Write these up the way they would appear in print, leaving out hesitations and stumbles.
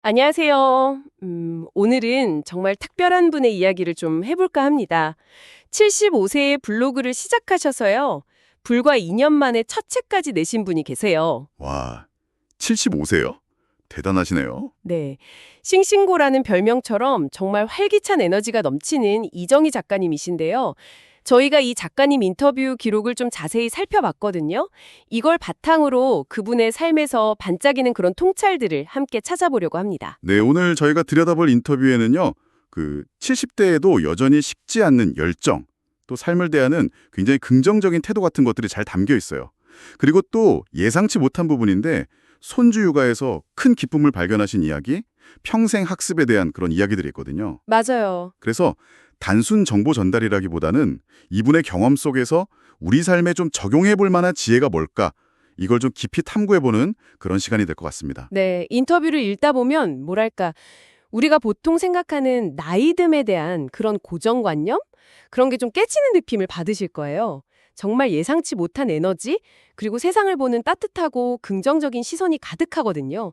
안녕하세요. 오늘은 정말 특별한 분의 이야기를 좀 해볼까 합니다. 75세에 블로그를 시작하셔서요. 불과 2년 만에 첫 책까지 내신 분이 계세요. 와, 75세요? 대단하시네요. 네. 싱싱고라는 별명처럼 정말 활기찬 에너지가 넘치는 이정희 작가님이신데요. 저희가 이 작가님 인터뷰 기록을 좀 자세히 살펴봤거든요. 이걸 바탕으로 그분의 삶에서 반짝이는 그런 통찰들을 함께 찾아보려고 합니다. 네, 오늘 저희가 들여다볼 인터뷰에는요. 70대에도 여전히 식지 않는 열정, 또 삶을 대하는 굉장히 긍정적인 태도 같은 것들이 잘 담겨 있어요. 그리고 또 예상치 못한 부분인데 손주 육아에서 큰 기쁨을 발견하신 이야기, 평생 학습에 대한 그런 이야기들이 있거든요. 맞아요. 그래서 단순 정보 전달이라기보다는 이분의 경험 속에서 우리 삶에 좀 적용해 볼 만한 지혜가 뭘까? 이걸 좀 깊이 탐구해보는 그런 시간이 될 것 같습니다. 네, 인터뷰를 읽다 보면 뭐랄까 우리가 보통 생각하는 나이듦에 대한 그런 고정관념? 그런 게 좀 깨지는 느낌을 받으실 거예요. 정말 예상치 못한 에너지, 그리고 세상을 보는 따뜻하고 긍정적인 시선이 가득하거든요.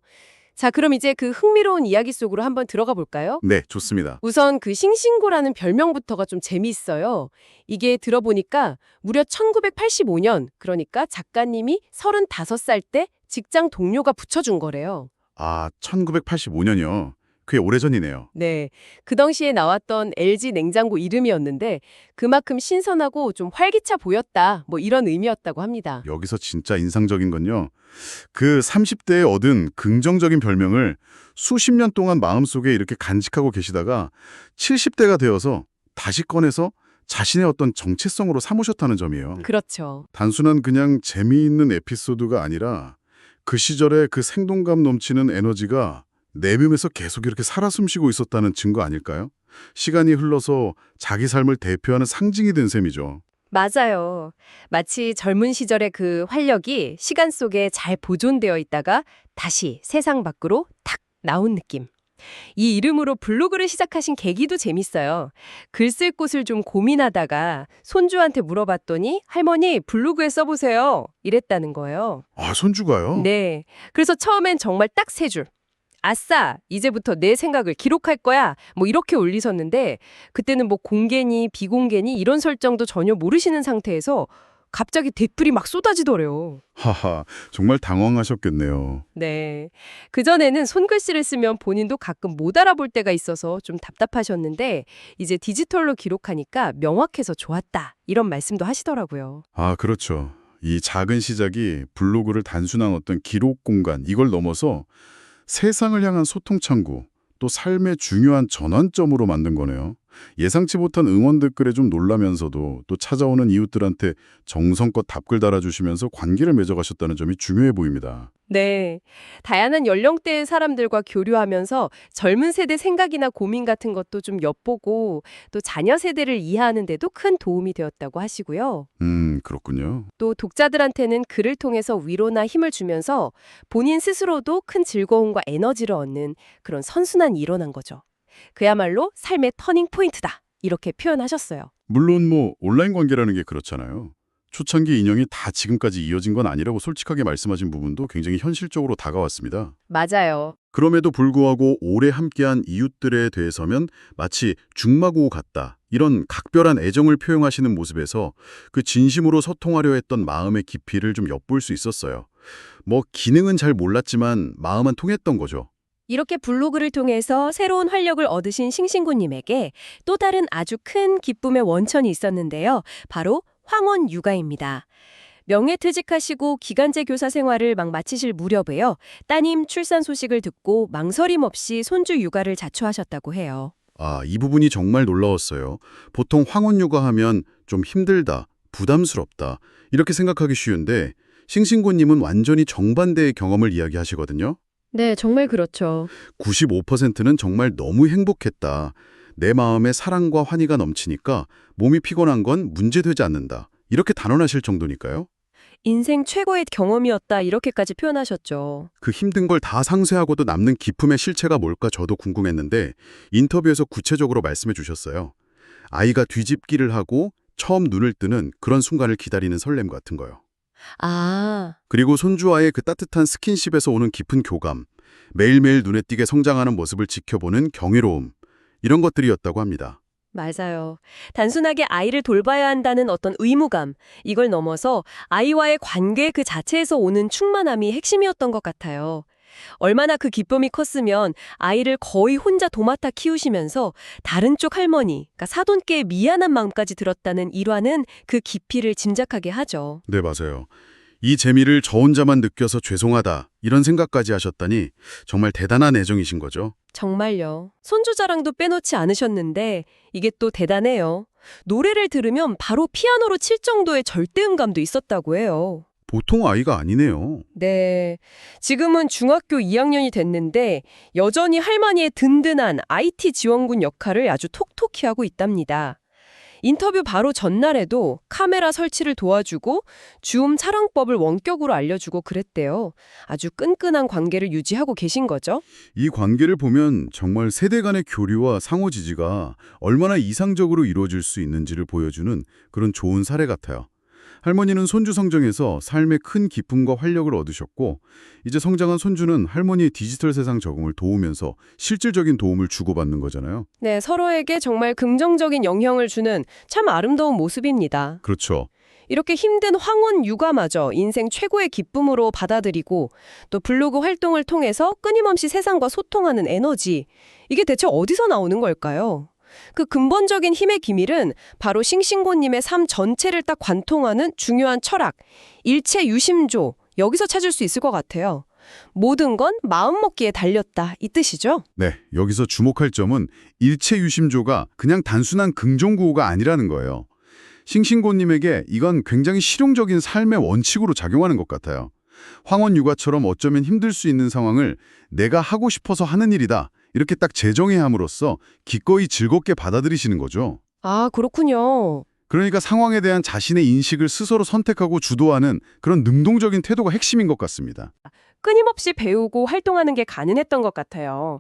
자, 그럼 이제 그 흥미로운 이야기 속으로 한번 들어가 볼까요? 네, 좋습니다. 우선 그 싱싱고라는 별명부터가 좀 재미있어요. 이게 들어보니까 무려 1985년, 그러니까 작가님이 35살 때 직장 동료가 붙여준 거래요. 아, 1985년이요. 꽤 오래전이네요. 네. 그 당시에 나왔던 LG 냉장고 이름이었는데 그만큼 신선하고 좀 활기차 보였다. 뭐 이런 의미였다고 합니다. 여기서 진짜 인상적인 건요. 그 30대에 얻은 긍정적인 별명을 수십 년 동안 마음속에 이렇게 간직하고 계시다가 70대가 되어서 다시 꺼내서 자신의 어떤 정체성으로 삼으셨다는 점이에요. 그렇죠. 단순한 그냥 재미있는 에피소드가 아니라 그 시절의 그 생동감 넘치는 에너지가 내면에서 계속 이렇게 살아 숨쉬고 있었다는 증거 아닐까요? 시간이 흘러서 자기 삶을 대표하는 상징이 된 셈이죠. 맞아요. 마치 젊은 시절의 그 활력이 시간 속에 잘 보존되어 있다가 다시 세상 밖으로 탁 나온 느낌. 이 이름으로 블로그를 시작하신 계기도 재밌어요. 글 쓸 곳을 좀 고민하다가 손주한테 물어봤더니 할머니 블로그에 써보세요. 이랬다는 거예요. 아, 손주가요? 네. 그래서 처음엔 정말 딱 세 줄. 아싸! 이제부터 내 생각을 기록할 거야. 뭐 이렇게 올리셨는데 그때는 뭐 공개니 비공개니 이런 설정도 전혀 모르시는 상태에서 갑자기 댓글이 막 쏟아지더래요. 하하, 정말 당황하셨겠네요. 네. 그전에는 손글씨를 쓰면 본인도 가끔 못 알아볼 때가 있어서 좀 답답하셨는데 이제 디지털로 기록하니까 명확해서 좋았다. 이런 말씀도 하시더라고요. 아, 그렇죠. 이 작은 시작이 블로그를 단순한 어떤 기록 공간, 이걸 넘어서 세상을 향한 소통 창구, 또 삶의 중요한 전환점으로 만든 거네요. 예상치 못한 응원 댓글에 좀 놀라면서도 또 찾아오는 이웃들한테 정성껏 답글 달아주시면서 관계를 맺어가셨다는 점이 중요해 보입니다. 네. 다양한 연령대의 사람들과 교류하면서 젊은 세대 생각이나 고민 같은 것도 좀 엿보고 또 자녀 세대를 이해하는 데도 큰 도움이 되었다고 하시고요. 그렇군요. 또 독자들한테는 글을 통해서 위로나 힘을 주면서 본인 스스로도 큰 즐거움과 에너지를 얻는 그런 선순환이 일어난 거죠. 그야말로 삶의 터닝 포인트다. 이렇게 표현하셨어요. 물론 뭐 온라인 관계라는 게 그렇잖아요. 초창기 인연이 다 지금까지 이어진 건 아니라고 솔직하게 말씀하신 부분도 굉장히 현실적으로 다가왔습니다. 맞아요. 그럼에도 불구하고 오래 함께한 이웃들에 대해서면 마치 중마고 같다. 이런 각별한 애정을 표현하시는 모습에서 그 진심으로 소통하려 했던 마음의 깊이를 좀 엿볼 수 있었어요. 뭐 기능은 잘 몰랐지만 마음은 통했던 거죠. 이렇게 블로그를 통해서 새로운 활력을 얻으신 싱싱구님에게 또 다른 아주 큰 기쁨의 원천이 있었는데요. 바로 황혼 육아입니다. 명예퇴직하시고 기간제 교사 생활을 막 마치실 무렵에요. 따님 출산 소식을 듣고 망설임 없이 손주 육아를 자초하셨다고 해요. 아, 이 부분이 정말 놀라웠어요. 보통 황혼 육아하면 좀 힘들다, 부담스럽다 이렇게 생각하기 쉬운데 싱싱고님은 완전히 정반대의 경험을 이야기하시거든요. 네, 정말 그렇죠. 95%는 정말 너무 행복했다. 내 마음에 사랑과 환희가 넘치니까 몸이 피곤한 건 문제되지 않는다. 이렇게 단언하실 정도니까요. 인생 최고의 경험이었다 이렇게까지 표현하셨죠. 그 힘든 걸 다 상쇄하고도 남는 기쁨의 실체가 뭘까 저도 궁금했는데 인터뷰에서 구체적으로 말씀해 주셨어요. 아이가 뒤집기를 하고 처음 눈을 뜨는 그런 순간을 기다리는 설렘 같은 거요. 아, 그리고 손주와의 그 따뜻한 스킨십에서 오는 깊은 교감. 매일매일 눈에 띄게 성장하는 모습을 지켜보는 경이로움, 이런 것들이었다고 합니다. 맞아요. 단순하게 아이를 돌봐야 한다는 어떤 의무감, 이걸 넘어서 아이와의 관계 그 자체에서 오는 충만함이 핵심이었던 것 같아요. 얼마나 그 기쁨이 컸으면 아이를 거의 혼자 도맡아 키우시면서 다른 쪽 할머니, 그러니까 사돈께의 미안한 마음까지 들었다는 일화는 그 깊이를 짐작하게 하죠. 네, 맞아요. 이 재미를 저 혼자만 느껴서 죄송하다, 이런 생각까지 하셨다니 정말 대단한 애정이신 거죠. 정말요. 손주 자랑도 빼놓지 않으셨는데 이게 또 대단해요. 노래를 들으면 바로 피아노로 칠 정도의 절대음감도 있었다고 해요. 보통 아이가 아니네요. 네. 지금은 중학교 2학년이 됐는데 여전히 할머니의 든든한 IT 지원군 역할을 아주 톡톡히 하고 있답니다. 인터뷰 바로 전날에도 카메라 설치를 도와주고 줌 촬영법을 원격으로 알려주고 그랬대요. 아주 끈끈한 관계를 유지하고 계신 거죠. 이 관계를 보면 정말 세대 간의 교류와 상호 지지가 얼마나 이상적으로 이루어질 수 있는지를 보여주는 그런 좋은 사례 같아요. 할머니는 손주 성장에서 삶의 큰 기쁨과 활력을 얻으셨고, 이제 성장한 손주는 할머니의 디지털 세상 적응을 도우면서 실질적인 도움을 주고받는 거잖아요. 네, 서로에게 정말 긍정적인 영향을 주는 참 아름다운 모습입니다. 그렇죠. 이렇게 힘든 황혼 육아마저 인생 최고의 기쁨으로 받아들이고 또 블로그 활동을 통해서 끊임없이 세상과 소통하는 에너지, 이게 대체 어디서 나오는 걸까요? 그 근본적인 힘의 기밀은 바로 싱싱고님의 삶 전체를 딱 관통하는 중요한 철학, 일체유심조, 여기서 찾을 수 있을 것 같아요. 모든 건 마음먹기에 달렸다, 이 뜻이죠? 네, 여기서 주목할 점은 일체유심조가 그냥 단순한 긍정구호가 아니라는 거예요. 싱싱고님에게 이건 굉장히 실용적인 삶의 원칙으로 작용하는 것 같아요. 황혼 육아처럼 어쩌면 힘들 수 있는 상황을 내가 하고 싶어서 하는 일이다, 이렇게 딱 재정의 함으로써 기꺼이 즐겁게 받아들이시는 거죠. 아, 그렇군요. 그러니까 상황에 대한 자신의 인식을 스스로 선택하고 주도하는 그런 능동적인 태도가 핵심인 것 같습니다. 끊임없이 배우고 활동하는 게 가능했던 것 같아요.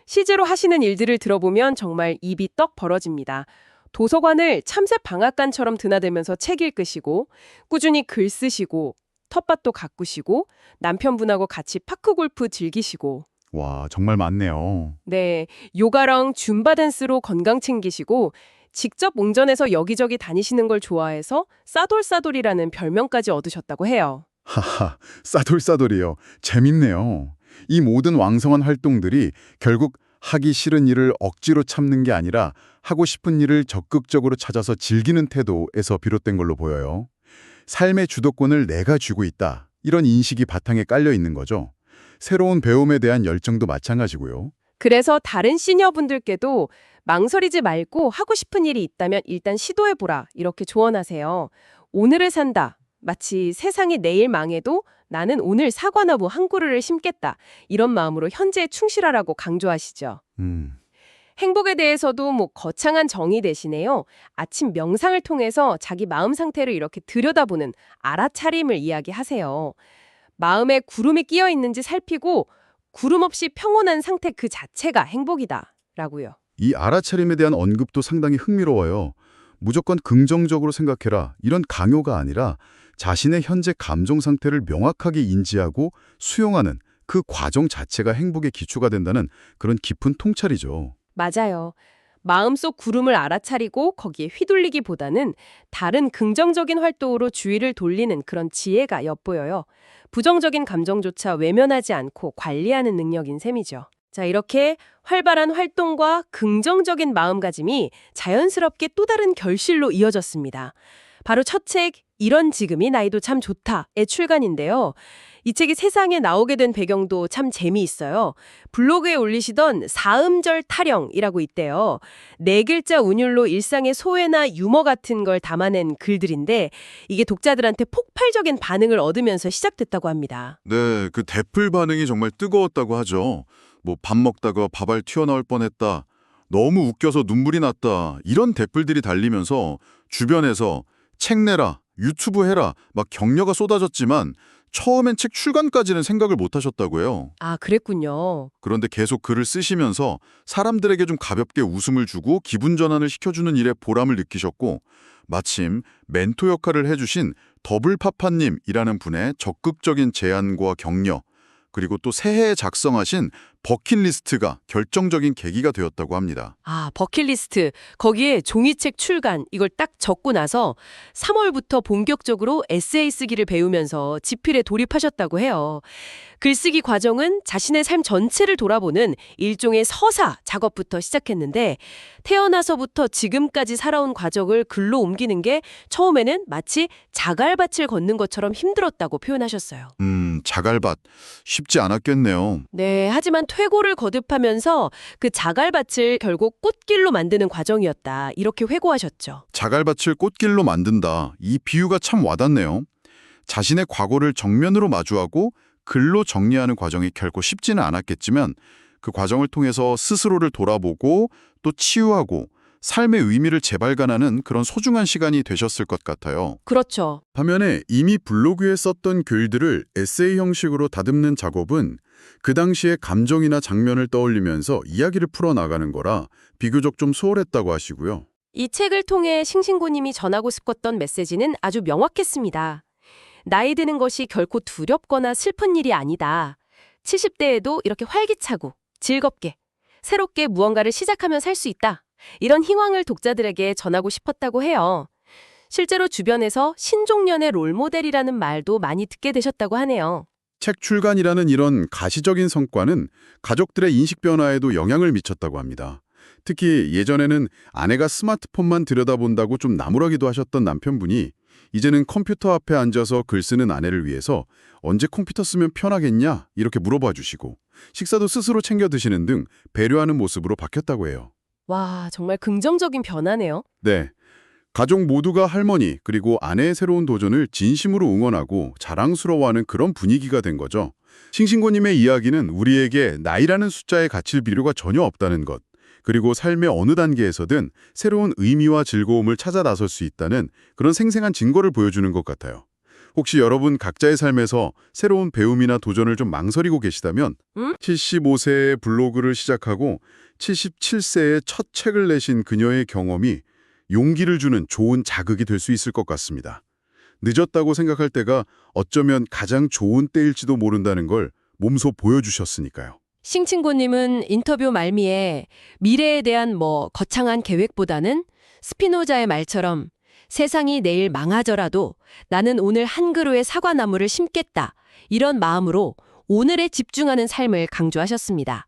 실제로 하시는 일들을 들어보면 정말 입이 떡 벌어집니다. 도서관을 참새 방앗간처럼 드나들면서 책 읽으시고 꾸준히 글 쓰시고 텃밭도 가꾸시고 남편분하고 같이 파크 골프 즐기시고 와, 정말 많네요. 네, 요가랑 줌바 댄스로 건강 챙기시고 직접 운전해서 여기저기 다니시는 걸 좋아해서 싸돌싸돌이라는 별명까지 얻으셨다고 해요. 하하, 싸돌싸돌이요. 재밌네요. 이 모든 왕성한 활동들이 결국 하기 싫은 일을 억지로 참는 게 아니라 하고 싶은 일을 적극적으로 찾아서 즐기는 태도에서 비롯된 걸로 보여요. 삶의 주도권을 내가 쥐고 있다, 이런 인식이 바탕에 깔려 있는 거죠. 새로운 배움에 대한 열정도 마찬가지고요. 그래서 다른 시니어분들께도 망설이지 말고 하고 싶은 일이 있다면 일단 시도해보라, 이렇게 조언하세요. 오늘을 산다. 마치 세상이 내일 망해도 나는 오늘 사과나무 한 그루를 심겠다, 이런 마음으로 현재에 충실하라고 강조하시죠. 행복에 대해서도 거창한 정의 대신에요, 아침 명상을 통해서 자기 마음 상태를 이렇게 들여다보는 알아차림을 이야기하세요. 마음에 구름이 끼어 있는지 살피고 구름 없이 평온한 상태 그 자체가 행복이다, 라고요. 이 알아차림에 대한 언급도 상당히 흥미로워요. 무조건 긍정적으로 생각해라, 이런 강요가 아니라 자신의 현재 감정 상태를 명확하게 인지하고 수용하는 그 과정 자체가 행복의 기초가 된다는 그런 깊은 통찰이죠. 맞아요. 마음속 구름을 알아차리고 거기에 휘둘리기보다는 다른 긍정적인 활동으로 주의를 돌리는 그런 지혜가 엿보여요. 부정적인 감정조차 외면하지 않고 관리하는 능력인 셈이죠. 자, 이렇게 활발한 활동과 긍정적인 마음가짐이 자연스럽게 또 다른 결실로 이어졌습니다. 바로 첫 책, 이런 지금이 나이도 참 좋다의 출간인데요. 이 책이 세상에 나오게 된 배경도 참 재미있어요. 블로그에 올리시던 사음절 타령이라고 있대요. 네 글자 운율로 일상의 소외나 유머 같은 걸 담아낸 글들인데 이게 독자들한테 폭발적인 반응을 얻으면서 시작됐다고 합니다. 네, 그 댓글 반응이 정말 뜨거웠다고 하죠. 뭐 밥 먹다가 밥알 튀어나올 뻔했다, 너무 웃겨서 눈물이 났다, 이런 댓글들이 달리면서 주변에서 책 내라, 유튜브 해라 막 격려가 쏟아졌지만 처음엔 책 출간까지는 생각을 못 하셨다고 해요. 아, 그랬군요. 그런데 계속 글을 쓰시면서 사람들에게 좀 가볍게 웃음을 주고 기분 전환을 시켜주는 일에 보람을 느끼셨고, 마침 멘토 역할을 해주신 더블파파님이라는 분의 적극적인 제안과 격려, 그리고 또 새해에 작성하신 버킷리스트가 결정적인 계기가 되었다고 합니다. 아, 버킷리스트. 거기에 종이책 출간 이걸 딱 적고 나서 3월부터 본격적으로 에세이 쓰기를 배우면서 집필에 돌입하셨다고 해요. 글쓰기 과정은 자신의 삶 전체를 돌아보는 일종의 서사 작업부터 시작했는데 태어나서부터 지금까지 살아온 과정을 글로 옮기는 게 처음에는 마치 자갈밭을 걷는 것처럼 힘들었다고 표현하셨어요. 자갈밭 쉽지 않았겠네요. 네, 하지만 퇴고를 거듭하면서 그 자갈밭을 결국 꽃길로 만드는 과정이었다. 이렇게 회고하셨죠. 자갈밭을 꽃길로 만든다. 이 비유가 참 와닿네요. 자신의 과거를 정면으로 마주하고 글로 정리하는 과정이 결코 쉽지는 않았겠지만 그 과정을 통해서 스스로를 돌아보고 또 치유하고 삶의 의미를 재발견하는 그런 소중한 시간이 되셨을 것 같아요. 그렇죠. 반면에 이미 블로그에 썼던 글들을 에세이 형식으로 다듬는 작업은 그 당시의 감정이나 장면을 떠올리면서 이야기를 풀어나가는 거라 비교적 좀 수월했다고 하시고요. 이 책을 통해 싱싱고님이 전하고 싶었던 메시지는 아주 명확했습니다. 나이 드는 것이 결코 두렵거나 슬픈 일이 아니다. 70대에도 이렇게 활기차고 즐겁게 새롭게 무언가를 시작하며 살 수 있다. 이런 희망을 독자들에게 전하고 싶었다고 해요. 실제로 주변에서 신종년의 롤모델이라는 말도 많이 듣게 되셨다고 하네요. 책 출간이라는 이런 가시적인 성과는 가족들의 인식 변화에도 영향을 미쳤다고 합니다. 특히 예전에는 아내가 스마트폰만 들여다본다고 좀 나무라기도 하셨던 남편분이 이제는 컴퓨터 앞에 앉아서 글 쓰는 아내를 위해서 언제 컴퓨터 쓰면 편하겠냐 이렇게 물어봐 주시고 식사도 스스로 챙겨 드시는 등 배려하는 모습으로 바뀌었다고 해요. 와, 정말 긍정적인 변화네요. 네. 가족 모두가 할머니 그리고 아내의 새로운 도전을 진심으로 응원하고 자랑스러워하는 그런 분위기가 된 거죠. 싱싱고님의 이야기는 우리에게 나이라는 숫자에 갇힐 필요가 전혀 없다는 것, 그리고 삶의 어느 단계에서든 새로운 의미와 즐거움을 찾아 나설 수 있다는 그런 생생한 증거를 보여주는 것 같아요. 혹시 여러분 각자의 삶에서 새로운 배움이나 도전을 좀 망설이고 계시다면 75세에 블로그를 시작하고 77세에 첫 책을 내신 그녀의 경험이 용기를 주는 좋은 자극이 될 수 있을 것 같습니다. 늦었다고 생각할 때가 어쩌면 가장 좋은 때일지도 모른다는 걸 몸소 보여주셨으니까요. 싱친고님은 인터뷰 말미에 미래에 대한 거창한 계획보다는 스피노자의 말처럼 세상이 내일 망하더라도 나는 오늘 한 그루의 사과나무를 심겠다. 이런 마음으로 오늘에 집중하는 삶을 강조하셨습니다.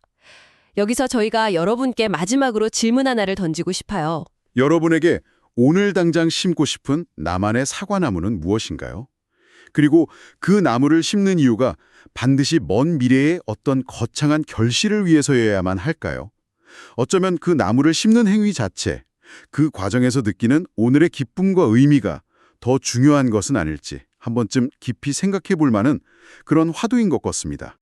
여기서 저희가 여러분께 마지막으로 질문 하나를 던지고 싶어요. 여러분에게 오늘 당장 심고 싶은 나만의 사과나무는 무엇인가요? 그리고 그 나무를 심는 이유가 반드시 먼 미래의 어떤 거창한 결실을 위해서여야만 할까요? 어쩌면 그 나무를 심는 행위 자체, 그 과정에서 느끼는 오늘의 기쁨과 의미가 더 중요한 것은 아닐지 한 번쯤 깊이 생각해 볼 만한 그런 화두인 것 같습니다.